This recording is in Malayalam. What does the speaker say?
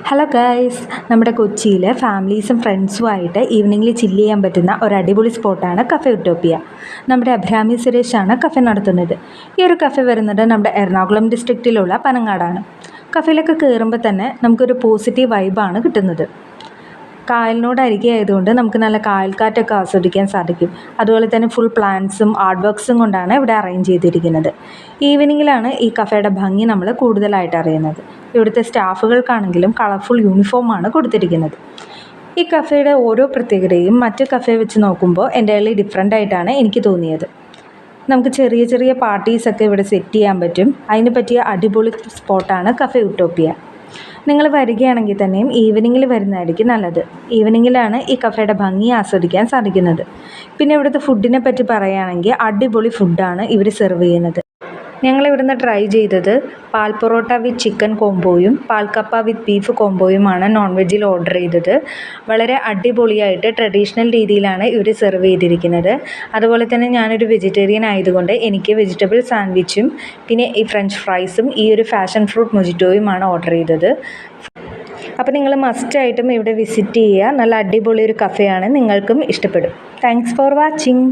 ഹലോ ഗൈസ്, നമ്മുടെ കൊച്ചിയിൽ ഫാമിലീസും ഫ്രണ്ട്സുമായിട്ട് ഈവനിങ്ങിൽ ചില്ല് ചെയ്യാൻ പറ്റുന്ന ഒരു അടിപൊളി സ്പോട്ടാണ് കഫേ ഉട്ടോപ്പിയ. നമ്മുടെ അബ്രാമി സുരേഷാണ് കഫേ നടത്തുന്നത്. ഈ ഒരു കഫേ വരുന്നത് നമ്മുടെ എറണാകുളം ഡിസ്ട്രിക്റ്റിലുള്ള പനങ്ങാടാണ്. കഫേയിലൊക്കെ കയറുമ്പോൾ തന്നെ നമുക്കൊരു പോസിറ്റീവ് വൈബാണ് കിട്ടുന്നത്. കായലിനോട് അരികെ ആയതുകൊണ്ട് നമുക്ക് നല്ല കായൽക്കാറ്റൊക്കെ ആസ്വദിക്കാൻ സാധിക്കും. അതുപോലെ തന്നെ ഫുൾ പ്ലാന്റ്സും ആർട്ട് വർക്ക്സും കൊണ്ടാണ് ഇവിടെ അറേഞ്ച് ചെയ്തിരിക്കുന്നത്. ഈവനിങ്ങിലാണ് ഈ കഫേയുടെ ഭംഗി നമ്മൾ കൂടുതലായിട്ട് അറിയുന്നത്. ഇവിടുത്തെ സ്റ്റാഫുകൾക്കാണെങ്കിലും കളർഫുൾ യൂണിഫോമാണ് കൊടുത്തിരിക്കുന്നത്. ഈ കഫേയുടെ ഓരോ പ്രത്യേകതയും മറ്റ് കഫേ വെച്ച് നോക്കുമ്പോൾ എൻ്റയർലി ഡിഫറെൻ്റ് ആയിട്ടാണ് എനിക്ക് തോന്നിയത്. നമുക്ക് ചെറിയ ചെറിയ പാർട്ടീസൊക്കെ ഇവിടെ സെറ്റ് ചെയ്യാൻ പറ്റും. അതിന് പറ്റിയ അടിപൊളി സ്പോട്ടാണ് കഫേ ഉട്ടോപ്പിയ. നിങ്ങൾ വരികയാണെങ്കിൽ തന്നെയും ഈവനിങ്ങിൽ വരുന്നതായിരിക്കും നല്ലത്. ഈവനിങ്ങിലാണ് ഈ കഫേയുടെ ഭംഗി ആസ്വദിക്കാൻ സാധിക്കുന്നത്. പിന്നെ ഇവിടുത്തെ ഫുഡിനെ പറ്റി പറയുകയാണെങ്കിൽ അടിപൊളി ഫുഡാണ് ഇവർ സെർവ് ചെയ്യുന്നത്. ഞങ്ങളിവിടുന്ന് ട്രൈ ചെയ്തത് പാൽ പൊറോട്ട വിത്ത് ചിക്കൻ കോംബോയും പാൽക്കപ്പ വിത്ത് ബീഫ് കോംബോയുമാണ് നോൺ വെജിൽ ഓർഡർ ചെയ്തത്. വളരെ അടിപൊളിയായിട്ട് ട്രഡീഷണൽ രീതിയിലാണ് ഇവർ സെർവ് ചെയ്തിരിക്കുന്നത്. അതുപോലെ തന്നെ ഞാനൊരു വെജിറ്റേറിയൻ ആയതുകൊണ്ട് എനിക്ക് വെജിറ്റബിൾ സാൻഡ്വിച്ചും പിന്നെ ഈ ഫ്രഞ്ച് ഫ്രൈസും ഈ ഒരു ഫാഷൻ ഫ്രൂട്ട് മൊജിറ്റോയുമാണ് ഓർഡർ ചെയ്തത്. അപ്പോൾ നിങ്ങൾ മസ്റ്റായിട്ടും ഇവിടെ വിസിറ്റ് ചെയ്യുക. നല്ല അടിപൊളി ഒരു കഫേയാണ്, നിങ്ങൾക്കും ഇഷ്ടപ്പെടും. Thanks for watching.